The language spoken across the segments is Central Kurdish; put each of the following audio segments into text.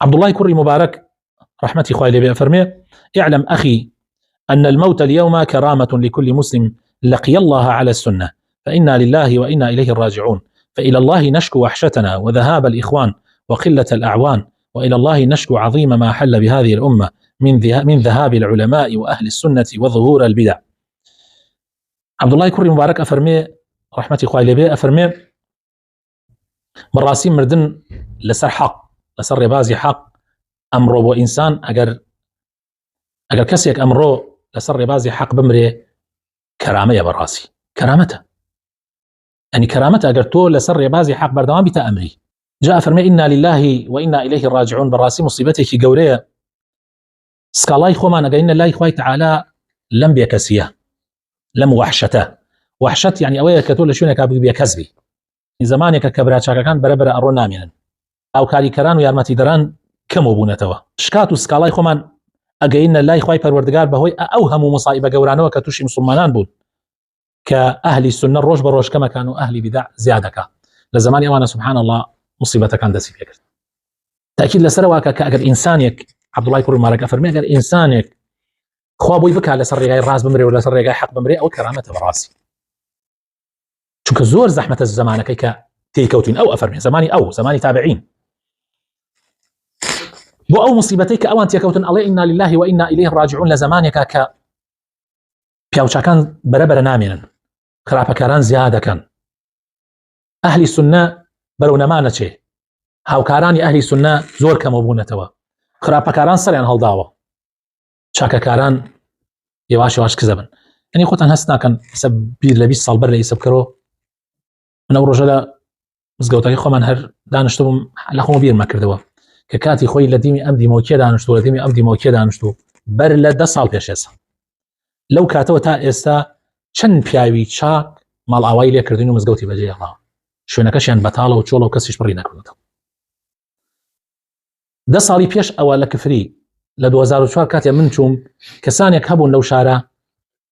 عبد الله كري مبارك رحمتي خوالي لبي فرمي: اعلم أخي أن الموت اليوم كرامة لكل مسلم لقي الله على السنة، فإنا لله وإنا إليه الراجعون، فإلى الله نشكو وحشتنا وذهاب الإخوان وقلة الأعوان، وإلى الله نشكو عظيم ما حل بهذه الأمة من ذهاب العلماء وأهل السنة وظهور البدع. عبد الله كري مبارك أفرمي رحمتي خوالي لبي أفرمي: براسي مردن لسر حق، لسر ربازي حق، أمرو بو إنسان أجر كسيك أمرو لسر ربازي حق بمري كرامة يا براسي، كرامته يعني كرامته أجر تو لسر ربازي حق بردوام بتا أمري. جاء فرمي: إنا لله وإنا إليه الراجعون. براسي مصيبتك قورية سكالاي خوما نقاين الله إخوة تعالى لم بيكسيه، لم وحشته. وحشت يعني أولا كتول شونك بيكسبي زمانك كبراتشاكا كان بربر أرو نامينا أو كاري كران ويارمتي دران كم وبونتوا شكاتو سكالاي خوما أجاين الله إخوة پروردگار بهوي أوهم مصائب قورانوا كتوشي مسلمانان بون كأهل السنة روش بروش كما كانوا أهل بدع زيادك لزمان أوانا سبحان الله مصيبة كان دسي فيك. تأكيد لسروا كأجر إنسانك عبد الله كري مبارك أفرمي أجر إنسانك خوابوي بك على سر رجاي راس بمري ولا سر رجاي حق بمري أو كرامته براسي شوك زور زحمة الزمان كيكا تيكوتين أو أفرمي زماني أو زماني تابعين بو أو مصيبتيك أو أنت يكوتن الله إنا لله وإنا إليه راجعون لزمانك ك بياوشاكان بربر نامنا خرابكاران زيادة كان أهل السنة برو نمانة هاوكاراني أهل السنة زور كمبونتوا خرابكاران سريان هالداوة شاككاران يواش يواش كذبن يعني خوتان هستنا كان سبيل لبيس صالبر لي سبكرو من أول رجل مزقوتاكي خو من هر دانشتو لخو بير ما كردوا ككاتي خوي لديمي أمدي موكي دانشتو لديمي أمدي موكي دانشتو بر لده صال بيشيسا لو كاتو تا استا چن پیاوی چاک مال آوائی لیا کردین و مزگوتی بجی الله شوێنەکەشیان بەتاڵە و چۆڵە و کەسیش بڕی نەکردەوە. 10 ساڵی پێش ئەوە لە کفری لە 2004 کاتێ من چووم کەسانێک هەبوون لەو شارە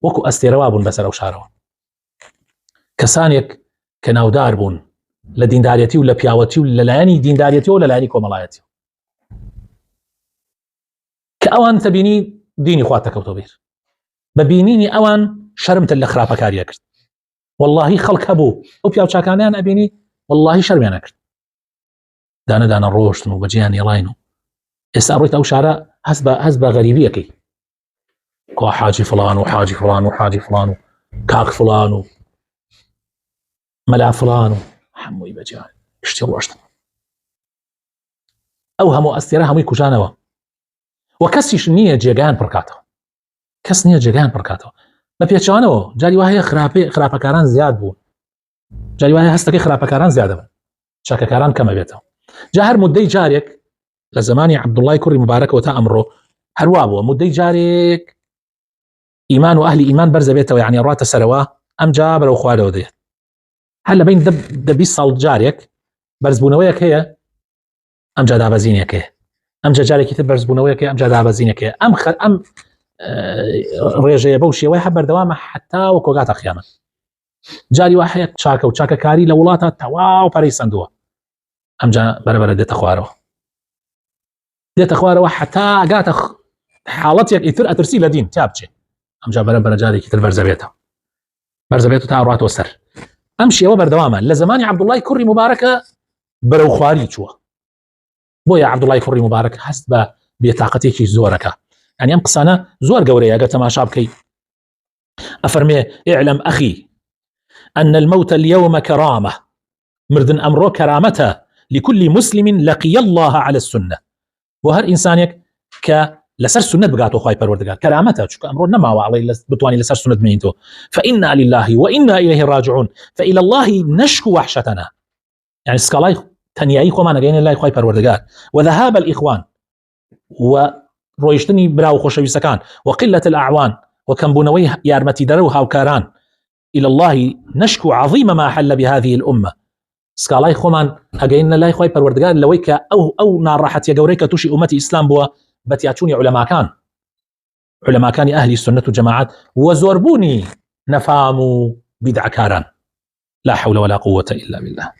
وەکو ئەستێرەوا بوون بەسەر ئەو شارەوە، کەسانێک کە ناودار بوون لە دینداریەتی و لە پیاوەتی و لەلایەنی دینداریەتی و لەلایەنی کۆمەڵایەتی کە ئەوان تەبینی دینی خوا تەکەوتۆ بیر ببینینی ئەوان شەرمتن لە خراپەکاریە کرد واللهی خەڵک هەبوو ئەو پیاوچاکانیان ئەبینی واللهی شەرمیان نەکرد دانە دانە ڕۆشتن و بەجێیان هێڵاین و ئێستا ڕۆیت ئەو شارە هەست بە غەریبیەکەی کوا حاجی فڵان و حاجی فڵان و حاجی فڵان و کاک فڵان و مەلا فڵان و هەمووی بەجێیان شتی ڕۆشتن ئەو هەموو ئەستێرە هەمووی کوژانەوە و کەسیش نییە جێگەیان پڕکاتەوە کەس نییە جێگەیان پڕکاتەوە بە پێچوانەوە جاری وایە خراپەکاران زیاد بوون جاری وایە هەستەکەی خراپەکاران زیادە بن چاکەکاران کەمە بێتەوە جا هەر مودەی جارێک لە زمانی عەبدوڵای کوڕی مبارەکەوە تا ئەمڕۆ هەروە بووە مودەی جارێک ئیمان و ئەهلی ئیمان بەرزە بێتەوە یعنی ڕاتە سەرەوە ئەم جا بەرەو خوارەوە دێت هەر لەبین 20 ساڵ جارێک بەرزبوونەوەیەک هەیە ئەم جا دابەزینێک هەیە ئەم جا جارێکی تر بەرزبوونەوەیەک هەیە ئەم جا دابەزینێک هەیە ئەم ڕێژەیە بەو شێوەیە هە بەردەوامە حتا وەکو کاتە قیامەت جاری وا هەیە چاکە و چاکەکاری لە وڵاتە تەواو پەرەی سندووە ئەم جا بەرەبەرە دێتە خوارەوە حتا ئەگاتە حاڵەتێک ئیتر ئەترسی لە دین تا بچێ ئەم جا بەرەبەرە جارێکی تر بەرزە بێتەوە تا ڕاتەوە سەر ئەم شێوە بەردەوامە لە زمانی عەبدوڵای کوڕی مبارەکە بەرەو خواری چووە بۆیە عەبدوڵای کوڕی مبارەک هەست بە بێتاقەتێکی زۆرەکە يعني ام قسانه زور قوريه قالت ما شابكي افرمي اعلم اخي ان الموت اليوم كرامه مردن امره كرامته لكل مسلم لقي الله على السنه وهر انسانك ك لسر سنه بقاتو خاي پروردگار كرامته شو امره نما وعلي بتواني لسر سنه مينتو فانا لله وانا اليه راجعون فالى الله نشكو وحشتنا يعني سكالاي تنياي خو ما نگين الله خاي پروردگار وذهاب الاخوان و رويشتني براو خوشويسكان وقلة الأعوان وكمبونوي يارمتي درو هاوكاران إلى الله نشكو عظيم ما حل بهذه الأمة سكالاي خومان أجينا الله خوي پروردگار لويك أو نار راحت يجوريك توشي أمتي إسلام بوا بتياتوني علماء كان أهل السنة جماعات وزوربوني نفامو بدعكاران لا حول ولا قوة إلا بالله.